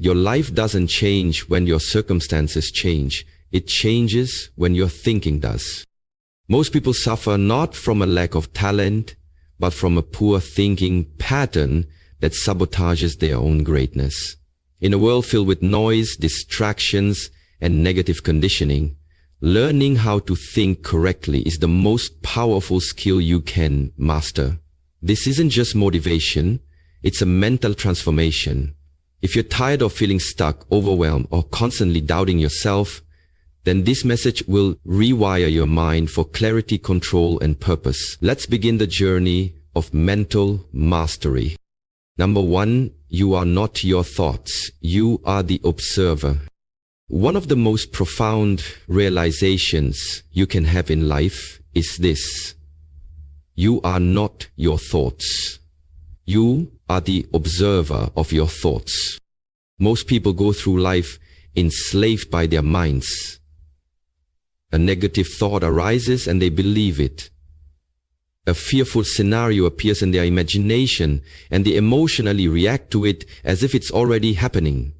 Your life doesn't change when your circumstances change. It changes when your thinking does. Most people suffer not from a lack of talent, but from a poor thinking pattern that sabotages their own greatness. In a world filled with noise, distractions, and negative conditioning, learning how to think correctly is the most powerful skill you can master. This isn't just motivation, it's a mental transformation. If you're tired of feeling stuck, overwhelmed, or constantly doubting yourself, then this message will rewire your mind for clarity, control, and purpose. Let's begin the journey of mental mastery. Number 1, you are not your thoughts. You are the observer. One of the most profound realizations you can have in life is this: you are not your thoughts. You are the observer of your thoughts. Most people go through life enslaved by their minds. A negative thought arises and they believe it. A fearful scenario appears in their imagination and they emotionally react to it as if it's already happening.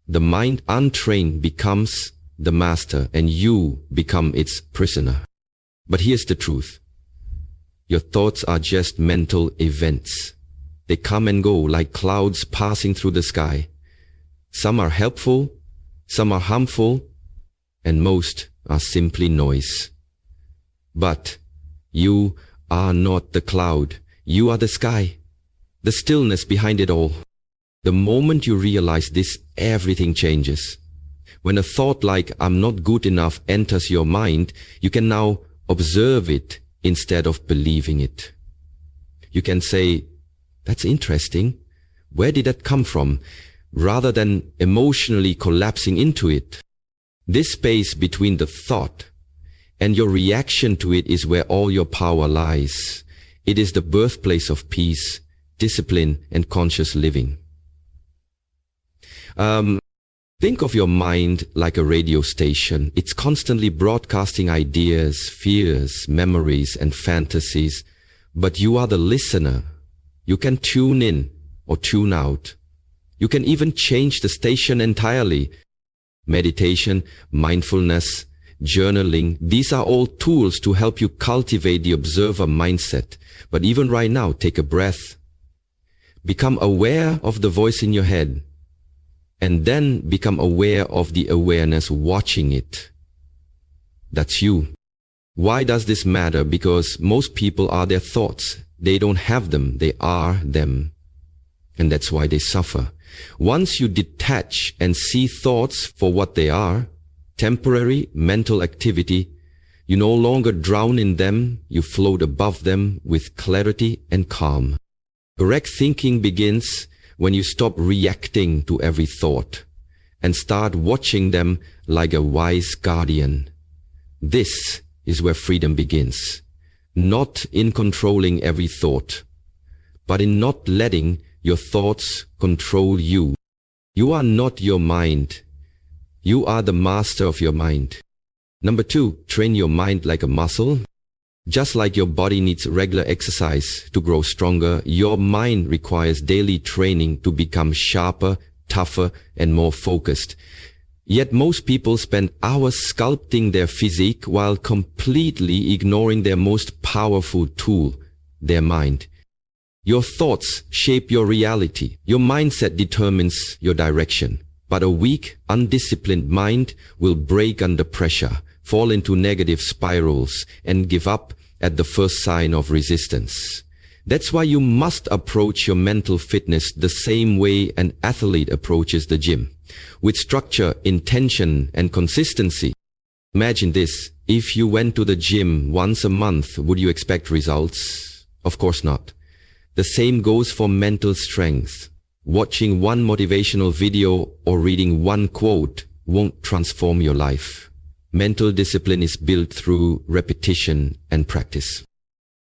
The mind untrained becomes the master and you become its prisoner. But here's the truth. Your thoughts are just mental events. They come and go like clouds passing through the sky. Some are helpful, some are harmful, and most are simply noise. But you are not the cloud. You are the sky, the stillness behind it all. The moment you realize this, everything changes. When a thought like "I'm not good enough" enters your mind, you can now observe it instead of believing it. You can say, "That's interesting. Where did that come from?" rather than emotionally collapsing into it. This space between the thought and your reaction to it is where all your power lies. It is the birthplace of peace, discipline, and conscious living. Think of your mind like a radio station. It's constantly broadcasting ideas, fears, memories, and fantasies. But you are the listener. You can tune in or tune out. You can even change the station entirely. Meditation, mindfulness, journaling, these are all tools to help you cultivate the observer mindset. But even right now, take a breath. Become aware of the voice in your head. And then become aware of the awareness watching it. That's you. Why does this matter? Because most people are their thoughts. They don't have them, they are them. And that's why they suffer. Once you detach and see thoughts for what they are, temporary mental activity, you no longer drown in them, you float above them with clarity and calm. Correct thinking begins when you stop reacting to every thought and start watching them like a wise guardian. This is where freedom begins. Not in controlling every thought, but in not letting your thoughts control you. You are not your mind. You are the master of your mind. Number 2, train your mind like a muscle. Just like your body needs regular exercise to grow stronger, your mind requires daily training to become sharper, tougher, and more focused. Yet most people spend hours sculpting their physique while completely ignoring their most powerful tool, their mind. Your thoughts shape your reality. Your mindset determines your direction. But a weak, undisciplined mind will break under pressure, fall into negative spirals, and give up at the first sign of resistance. That's why you must approach your mental fitness the same way an athlete approaches the gym, with structure, intention, and consistency. Imagine this: if you went to the gym once a month, would you expect results? Of course not. The same goes for mental strength. Watching one motivational video or reading one quote won't transform your life. Mental discipline is built through repetition and practice.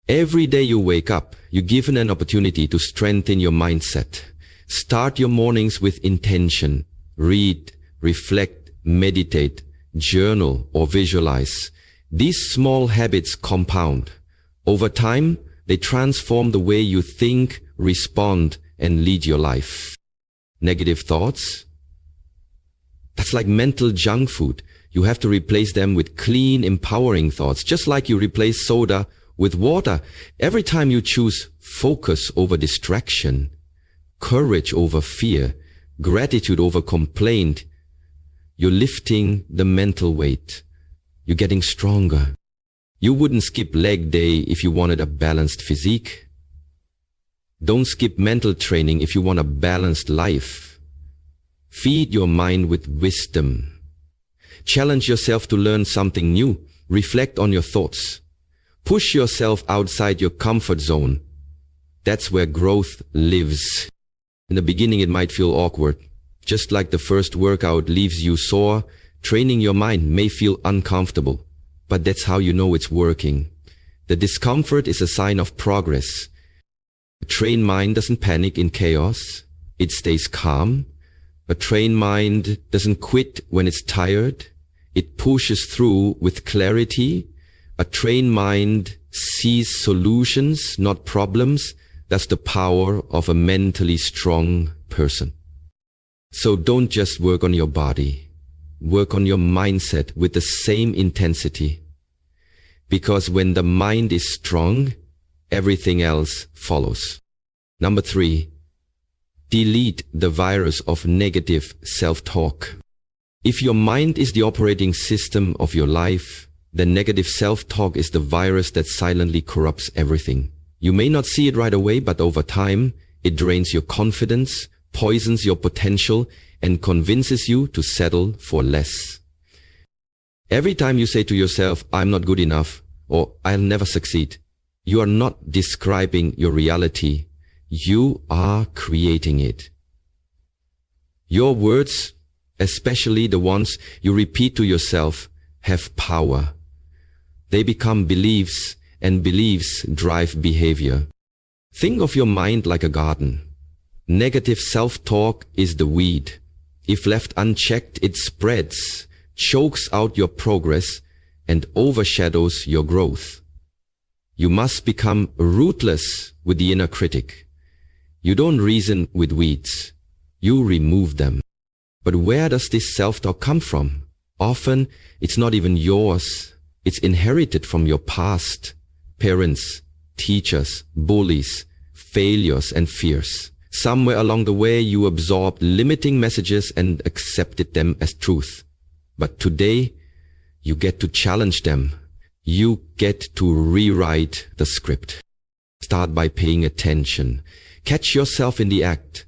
Every day you wake up, you're given an opportunity to strengthen your mindset. Start your mornings with intention. Read, reflect, meditate, journal, or visualize. These small habits compound. Over time, they transform the way you think, respond, and lead your life. Negative thoughts, That's like mental junk food. You have to replace them with clean, empowering thoughts, just like you replace soda with water. Every time you choose focus over distraction, courage over fear, gratitude over complaint, you're lifting the mental weight. You're getting stronger. You wouldn't skip leg day if you wanted a balanced physique. Don't skip mental training if you want a balanced life. Feed your mind with wisdom. Challenge yourself to learn something new. Reflect on your thoughts. Push yourself outside your comfort zone. That's where growth lives. In the beginning it might feel awkward. Just like the first workout leaves you sore, training your mind may feel uncomfortable. But that's how you know it's working. The discomfort is a sign of progress. A trained mind doesn't panic in chaos. It stays calm. A trained mind doesn't quit when it's tired. It pushes through with clarity. A trained mind sees solutions, not problems. That's the power of a mentally strong person. So don't just work on your body. Work on your mindset with the same intensity. Because when the mind is strong, everything else follows. Number 3, delete the virus of negative self-talk. If your mind is the operating system of your life, then negative self-talk is the virus that silently corrupts everything. You may not see it right away, but over time, it drains your confidence, poisons your potential, and convinces you to settle for less. Every time you say to yourself, I'm not good enough, or I'll never succeed, you are not describing your reality. You are creating it. Your words, especially the ones you repeat to yourself, have power. They become beliefs, and beliefs drive behavior. Think of your mind like a garden. Negative self-talk is the weed. If left unchecked, it spreads, chokes out your progress, and overshadows your growth. You must become ruthless with the inner critic. You don't reason with weeds. You remove them. But where does this self-talk come from? Often, it's not even yours. It's inherited from your past. Parents, teachers, bullies, failures, and fears. Somewhere along the way, you absorbed limiting messages and accepted them as truth. But today, you get to challenge them. You get to rewrite the script. Start by paying attention. Catch yourself in the act.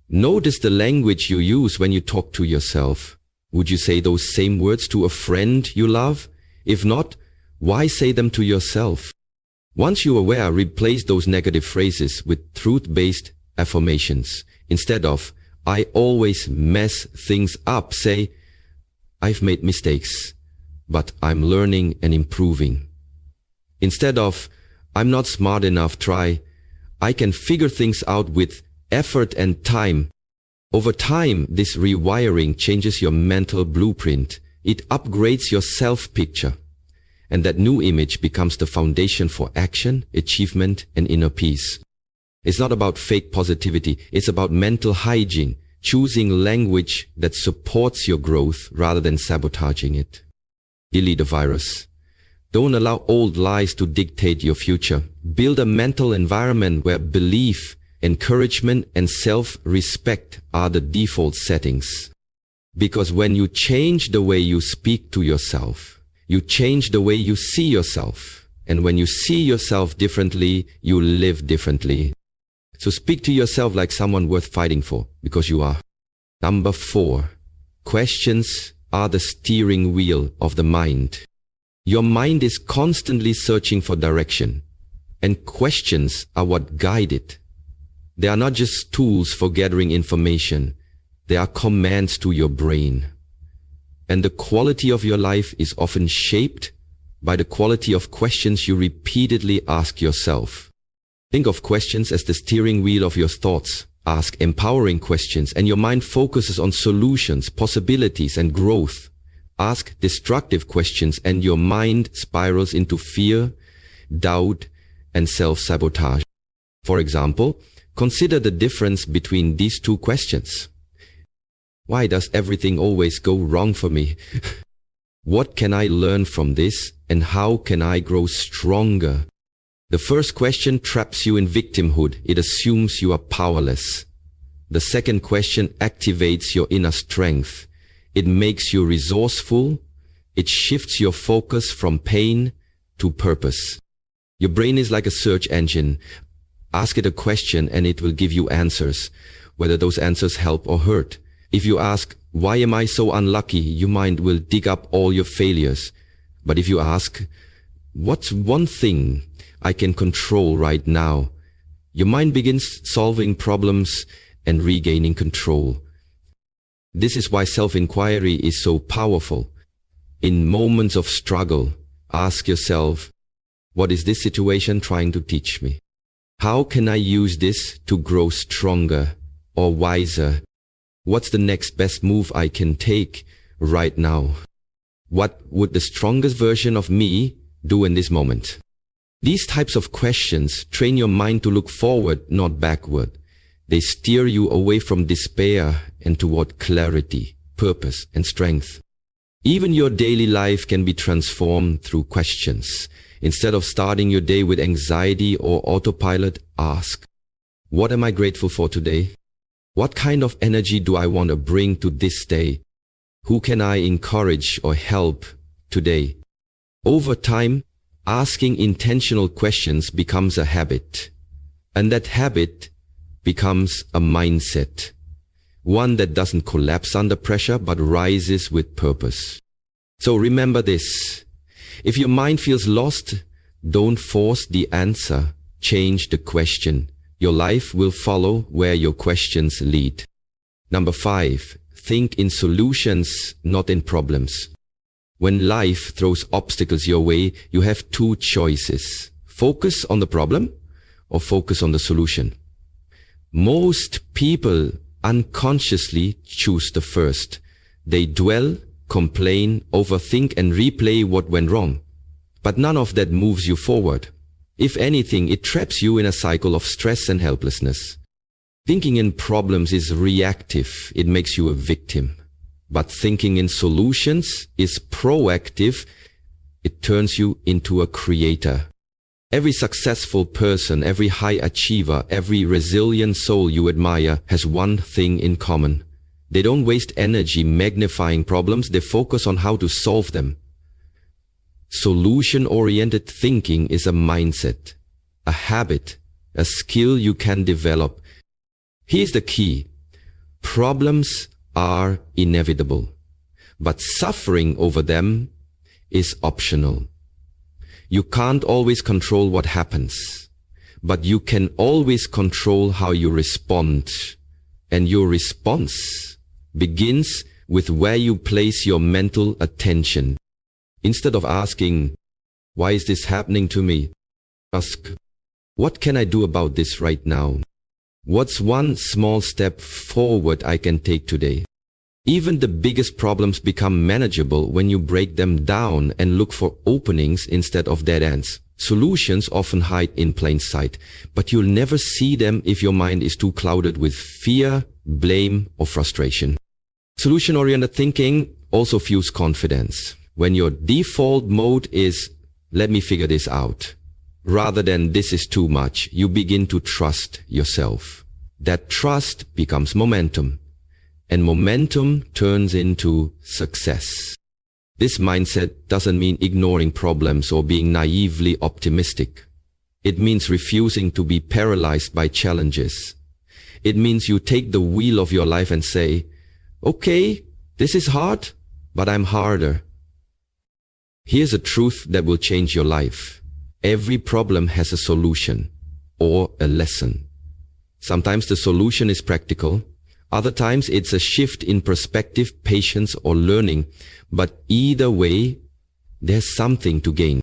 Notice the language you use when you talk to yourself. Would you say those same words to a friend you love? If not, why say them to yourself? Once you're aware, replace those negative phrases with truth-based affirmations. Instead of, I always mess things up, say, I've made mistakes, but I'm learning and improving. Instead of, I'm not smart enough, try, I can figure things out with effort and time. Over time, this rewiring changes your mental blueprint. It upgrades your self-picture. And that new image becomes the foundation for action, achievement, and inner peace. It's not about fake positivity. It's about mental hygiene, choosing language that supports your growth rather than sabotaging it. Delete the virus. Don't allow old lies to dictate your future. Build a mental environment where belief, encouragement, and self-respect are the default settings. Because when you change the way you speak to yourself, you change the way you see yourself. And when you see yourself differently, you live differently. So speak to yourself like someone worth fighting for, because you are. Number 4, questions are the steering wheel of the mind. Your mind is constantly searching for direction, and questions are what guide it. They are not just tools for gathering information. They are commands to your brain. And the quality of your life is often shaped by the quality of questions you repeatedly ask yourself. Think of questions as the steering wheel of your thoughts. Ask empowering questions, and your mind focuses on solutions, possibilities, and growth. Ask destructive questions, and your mind spirals into fear, doubt, and self-sabotage. For example, consider the difference between these two questions. Why does everything always go wrong for me? What can I learn from this, and how can I grow stronger? The first question traps you in victimhood. It assumes you are powerless. The second question activates your inner strength. It makes you resourceful. It shifts your focus from pain to purpose. Your brain is like a search engine. Ask it a question and it will give you answers, whether those answers help or hurt. If you ask, why am I so unlucky? Your mind will dig up all your failures. But if you ask, what's one thing I can control right now? Your mind begins solving problems and regaining control. This is why self-inquiry is so powerful. In moments of struggle, ask yourself, what is this situation trying to teach me? How can I use this to grow stronger or wiser? What's the next best move I can take right now? What would the strongest version of me do in this moment? These types of questions train your mind to look forward, not backward. They steer you away from despair and toward clarity, purpose, and strength. Even your daily life can be transformed through questions. Instead of starting your day with anxiety or autopilot, ask, what am I grateful for today? What kind of energy do I want to bring to this day? Who can I encourage or help today? Over time, asking intentional questions becomes a habit. And that habit becomes a mindset. One that doesn't collapse under pressure but rises with purpose. So remember this. If your mind feels lost, don't force the answer. Change the question. Your life will follow where your questions lead. Number 5, think in solutions, not in problems. When life throws obstacles your way, you have two choices. Focus on the problem or focus on the solution. Most people unconsciously choose the first. They dwell, complain, overthink, and replay what went wrong. But none of that moves you forward. If anything, it traps you in a cycle of stress and helplessness. Thinking in problems is reactive. It makes you a victim. But thinking in solutions is proactive. It turns you into a creator. Every successful person, every high achiever, every resilient soul you admire has one thing in common. They don't waste energy magnifying problems. They focus on how to solve them. Solution-oriented thinking is a mindset, a habit, a skill you can develop. Here's the key. Problems are inevitable, but suffering over them is optional. You can't always control what happens, but you can always control how you respond. And your response begins with where you place your mental attention. Instead of asking, why is this happening to me? Ask, what can I do about this right now? What's one small step forward I can take today? Even the biggest problems become manageable when you break them down and look for openings instead of dead ends. Solutions often hide in plain sight, but you'll never see them if your mind is too clouded with fear, blame, or frustration. Solution-oriented thinking also fuels confidence. When your default mode is, let me figure this out, rather than this is too much, you begin to trust yourself. That trust becomes momentum, and momentum turns into success. This mindset doesn't mean ignoring problems or being naively optimistic. It means refusing to be paralyzed by challenges. It means you take the wheel of your life and say, okay, this is hard, but I'm harder. Here's a truth that will change your life. Every problem has a solution or a lesson. Sometimes the solution is practical. Other times it's a shift in perspective, patience, or learning. But either way, there's something to gain.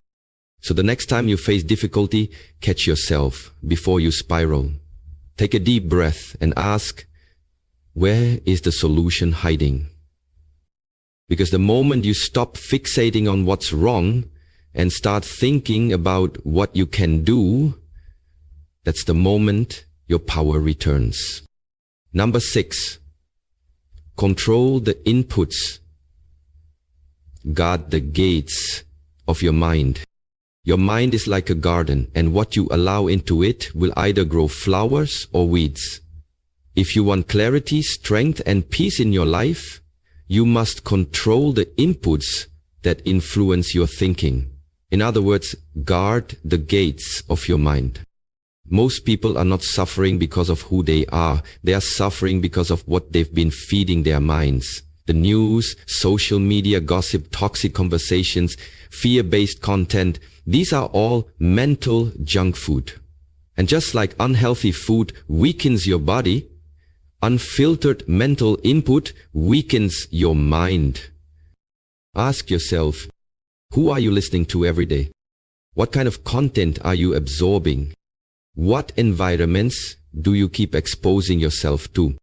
So the next time you face difficulty, catch yourself before you spiral. Take a deep breath and ask, where is the solution hiding? Because the moment you stop fixating on what's wrong and start thinking about what you can do, that's the moment your power returns. Number 6, Control the inputs. Guard the gates of your mind. Your mind is like a garden, and what you allow into it will either grow flowers or weeds. If you want clarity, strength, and peace in your life, you must control the inputs that influence your thinking. In other words, guard the gates of your mind. Most people are not suffering because of who they are. They are suffering because of what they've been feeding their minds. The news, social media, gossip, toxic conversations, fear-based content, these are all mental junk food. And just like unhealthy food weakens your body, unfiltered mental input weakens your mind. Ask yourself, who are you listening to every day? What kind of content are you absorbing? What environments do you keep exposing yourself to?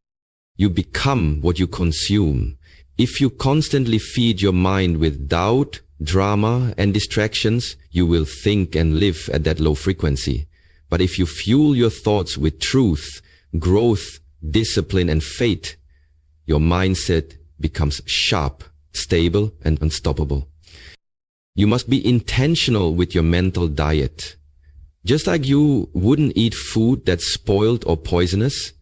You become what you consume. If you constantly feed your mind with doubt, drama, and distractions, you will think and live at that low frequency. But if you fuel your thoughts with truth, growth, discipline, and faith, your mindset becomes sharp, stable, and unstoppable. You must be intentional with your mental diet. Just like you wouldn't eat food that's spoiled or poisonous,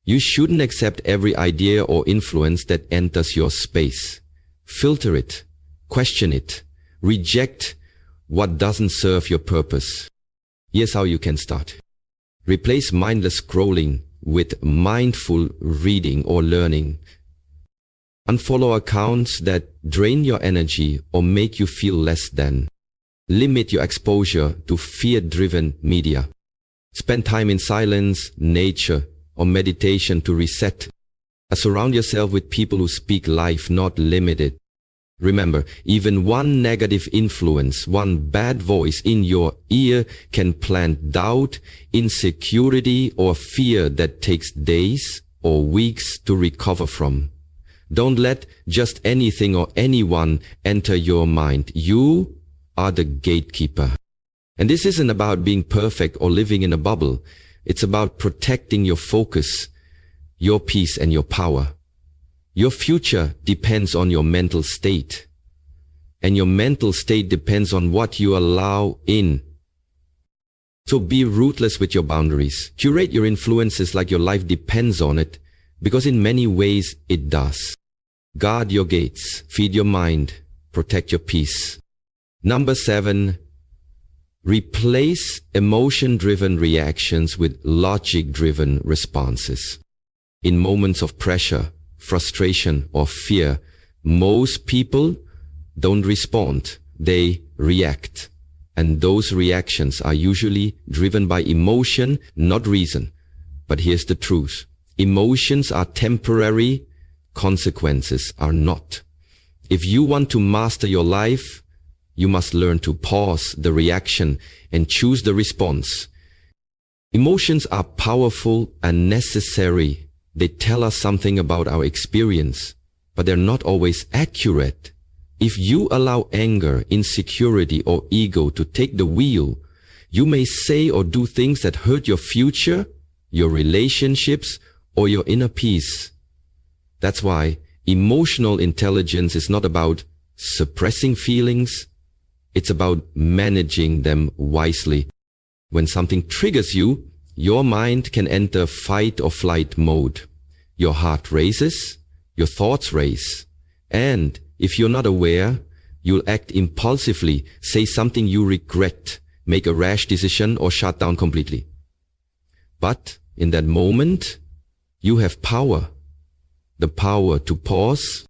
you shouldn't accept every idea or influence that enters your space. Filter it, question it, reject what doesn't serve your purpose. Here's how you can start. Replace mindless scrolling with mindful reading or learning. Unfollow accounts that drain your energy or make you feel less than. Limit your exposure to fear-driven media. Spend time in silence, nature, or meditation to reset. Surround yourself with people who speak life, not limited. Remember, even one negative influence, one bad voice in your ear can plant doubt, insecurity, or fear that takes days or weeks to recover from. Don't let just anything or anyone enter your mind. You are the gatekeeper. And this isn't about being perfect or living in a bubble. It's about protecting your focus, your peace, and your power. Your future depends on your mental state. And your mental state depends on what you allow in. So be ruthless with your boundaries. Curate your influences like your life depends on it, because in many ways it does. Guard your gates, feed your mind, protect your peace. Number 7, replace emotion-driven reactions with logic-driven responses. In moments of pressure, frustration, or fear, most people don't respond, they react. And those reactions are usually driven by emotion, not reason. But here's the truth. Emotions are temporary, consequences are not. If you want to master your life, you must learn to pause the reaction and choose the response. Emotions are powerful and necessary. They tell us something about our experience, but they're not always accurate. If you allow anger, insecurity, or ego to take the wheel, you may say or do things that hurt your future, your relationships, or your inner peace. That's why emotional intelligence is not about suppressing feelings. It's about managing them wisely. When something triggers you, your mind can enter fight or flight mode. Your heart races, your thoughts race, and if you're not aware, you'll act impulsively, say something you regret, make a rash decision, or shut down completely. But in that moment, you have power. The power to pause.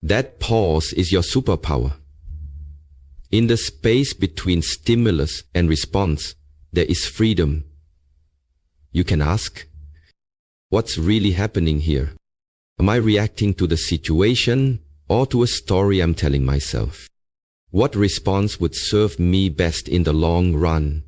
That pause is your superpower. In the space between stimulus and response, there is freedom. You can ask, what's really happening here? Am I reacting to the situation or to a story I'm telling myself? What response would serve me best in the long run?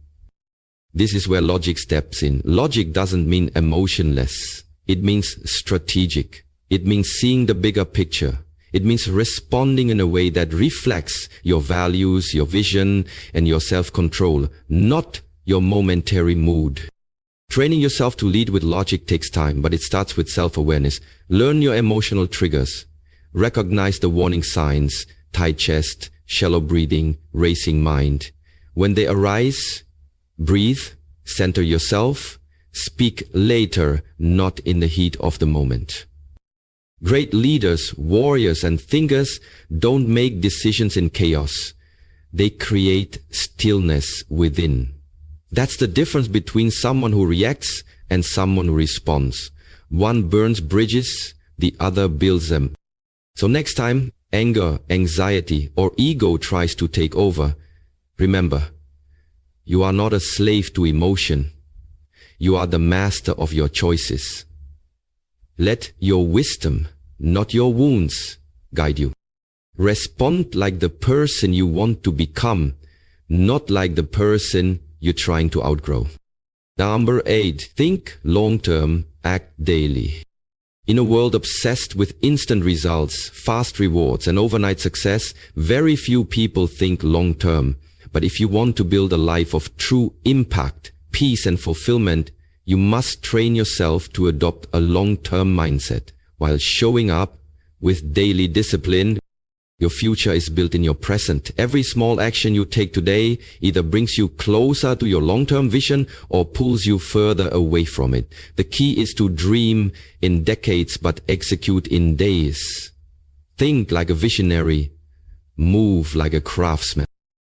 This is where logic steps in. Logic doesn't mean emotionless. It means strategic. It means seeing the bigger picture. It means responding in a way that reflects your values, your vision, and your self-control, not your momentary mood. Training yourself to lead with logic takes time, but it starts with self-awareness. Learn your emotional triggers. Recognize the warning signs: tight chest, shallow breathing, racing mind. When they arise, breathe, center yourself, speak later, not in the heat of the moment. Great leaders, warriors, and thinkers don't make decisions in chaos. They create stillness within. That's the difference between someone who reacts and someone who responds. One burns bridges, the other builds them. So next time anger, anxiety, or ego tries to take over, remember, you are not a slave to emotion. You are the master of your choices. Let your wisdom, not your wounds, guide you. Respond like the person you want to become, not like the person you're trying to outgrow. Number 8, think long-term, act daily. In a world obsessed with instant results, fast rewards, and overnight success, very few people think long-term. But if you want to build a life of true impact, peace, and fulfillment, you must train yourself to adopt a long-term mindset. While showing up with daily discipline, your future is built in your present. Every small action you take today either brings you closer to your long-term vision or pulls you further away from it. The key is to dream in decades but execute in days. Think like a visionary. Move like a craftsman.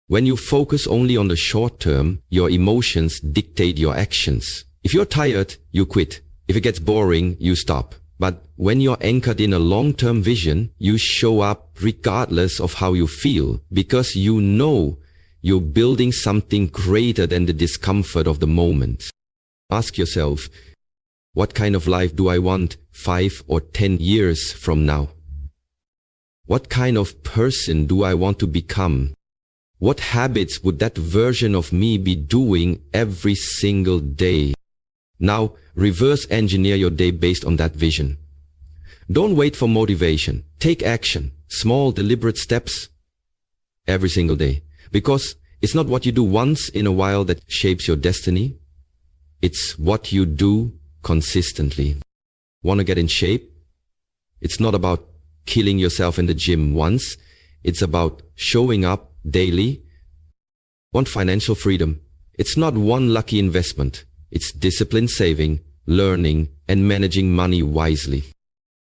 When you focus only on the short term, your emotions dictate your actions. If you're tired, you quit. If it gets boring, you stop. But when you're anchored in a long-term vision, you show up regardless of how you feel, because you know you're building something greater than the discomfort of the moment. Ask yourself, what kind of life do I want 5 or 10 years from now? What kind of person do I want to become? What habits would that version of me be doing every single day? Now, reverse engineer your day based on that vision. Don't wait for motivation. Take action. Small, deliberate steps every single day. Because it's not what you do once in a while that shapes your destiny. It's what you do consistently. Want to get in shape? It's not about killing yourself in the gym once. It's about showing up daily. Want financial freedom? It's not one lucky investment. It's disciplined saving, learning, and managing money wisely.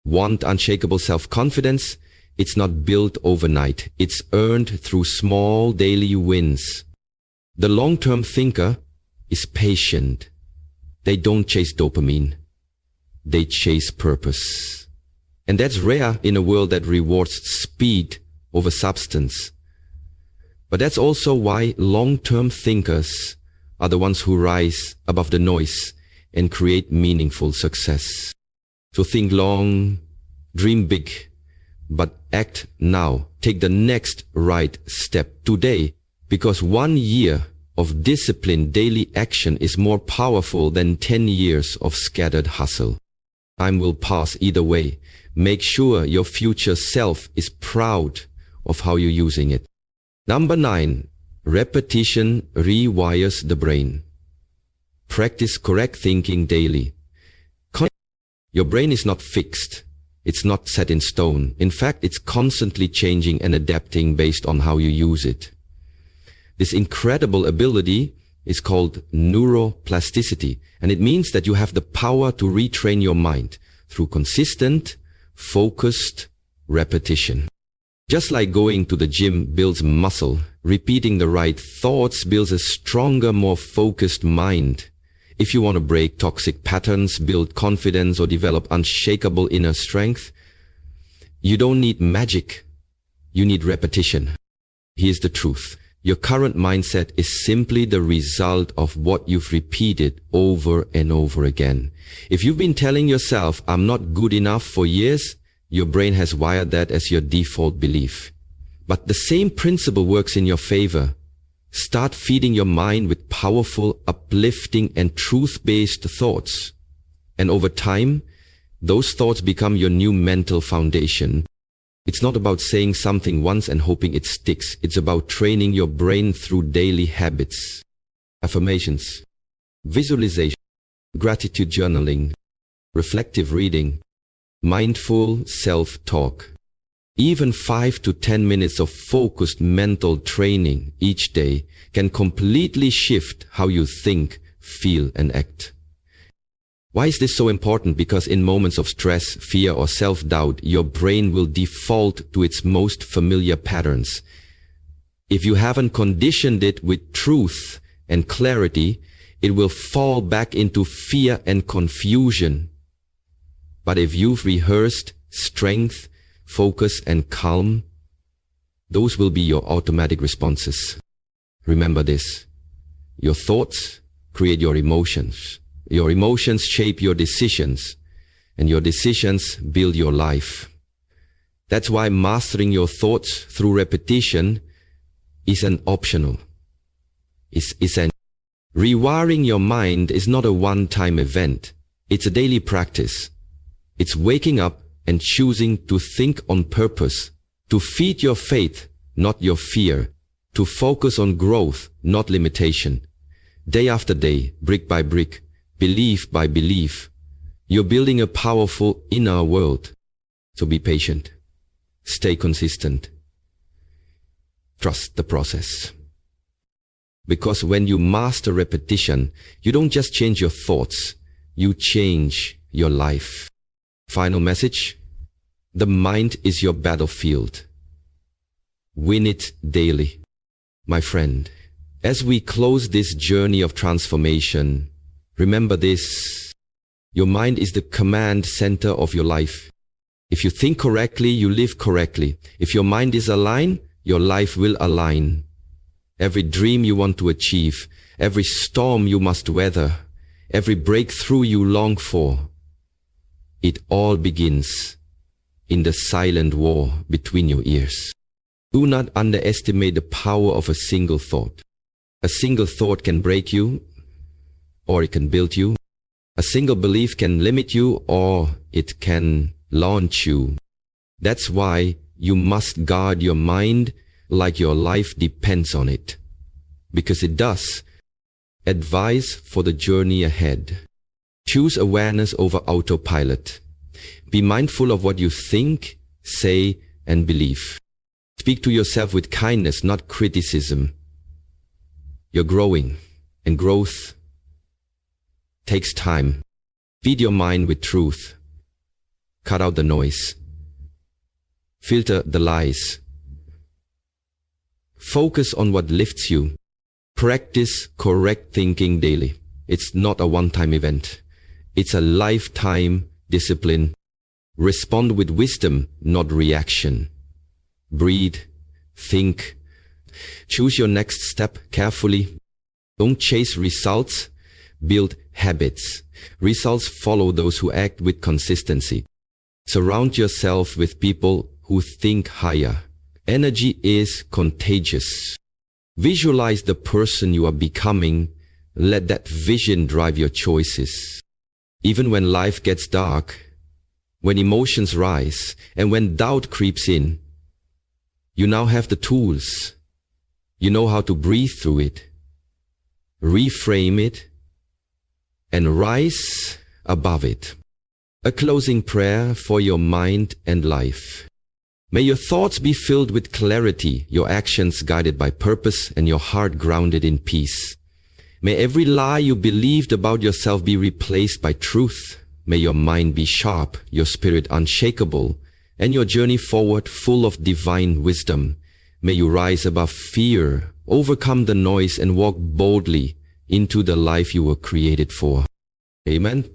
Want unshakable self-confidence? It's not built overnight. It's earned through small daily wins. The long-term thinker is patient. They don't chase dopamine. They chase purpose. And that's rare in a world that rewards speed over substance. But that's also why long-term thinkers are the ones who rise above the noise and create meaningful success. So think long, dream big, but act now. Take the next right step today, because 1 year of disciplined daily action is more powerful than 10 years of scattered hustle. Time will pass either way. Make sure your future self is proud of how you're using it. Number 9. Repetition rewires the brain. Practice correct thinking daily. Your brain is not fixed. It's not set in stone. In fact, it's constantly changing and adapting based on how you use it. This incredible ability is called neuroplasticity, and it means that you have the power to retrain your mind through consistent, focused repetition. Just like going to the gym builds muscle, repeating the right thoughts builds a stronger, more focused mind. If you want to break toxic patterns, build confidence, or develop unshakable inner strength, you don't need magic. You need repetition. Here's the truth. Your current mindset is simply the result of what you've repeated over and over again. If you've been telling yourself, I'm not good enough for years, your brain has wired that as your default belief. But the same principle works in your favor. Start feeding your mind with powerful, uplifting, and truth-based thoughts. And over time, those thoughts become your new mental foundation. It's not about saying something once and hoping it sticks. It's about training your brain through daily habits. Affirmations. Visualization. gratitude journaling, reflective reading, mindful self-talk. Even 5 to 10 minutes of focused mental training each day can completely shift how you think, feel, and act. Why is this so important? Because in moments of stress, fear, or self-doubt, your brain will default to its most familiar patterns. If you haven't conditioned it with truth and clarity, it will fall back into fear and confusion. But if you've rehearsed strength, focus, and calm, those will be your automatic responses. Remember this: your thoughts create your emotions. Your emotions shape your decisions, and your decisions build your life. That's why mastering your thoughts through repetition isn't optional. It's essential. Rewiring your mind is not a one-time event. It's a daily practice. It's waking up and choosing to think on purpose, to feed your faith, not your fear, to focus on growth, not limitation. Day after day, brick by brick, belief by belief, you're building a powerful inner world. So be patient. Stay consistent. Trust the process. Because when you master repetition, you don't just change your thoughts, you change your life. Final message: the mind is your battlefield. Win it daily. My friend, as we close this journey of transformation, remember this: your mind is the command center of your life. If you think correctly, you live correctly. If your mind is aligned, your life will align. Every dream you want to achieve, every storm you must weather, every breakthrough you long for, it all begins in the silent war between your ears. Do not underestimate the power of a single thought. A single thought can break you, or it can build you. A single belief can limit you, or it can launch you. That's why you must guard your mind like your life depends on it. Because it does. Advice for the journey ahead: choose awareness over autopilot. Be mindful of what you think, say, and believe. Speak to yourself with kindness, not criticism. You're growing, and growth takes time. Feed your mind with truth. Cut out the noise. Filter the lies. Focus on what lifts you. Practice correct thinking daily. It's not a one-time event. It's a lifetime discipline. Respond with wisdom, not reaction. Breathe, think. Choose your next step carefully. Don't chase results, build habits. Results follow those who act with consistency. Surround yourself with people who think higher. Energy is contagious. Visualize the person you are becoming. Let that vision drive your choices. Even when life gets dark, when emotions rise, and when doubt creeps in, you now have the tools. You know how to breathe through it, reframe it, and rise above it. A closing prayer for your mind and life. May your thoughts be filled with clarity, your actions guided by purpose, and your heart grounded in peace. May every lie you believed about yourself be replaced by truth. May your mind be sharp, your spirit unshakable, and your journey forward full of divine wisdom. May you rise above fear, overcome the noise, and walk boldly into the life you were created for. Amen.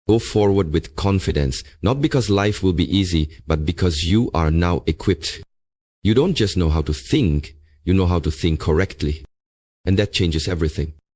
Go forward with confidence, not because life will be easy, but because you are now equipped. You don't just know how to think, you know how to think correctly. And that changes everything.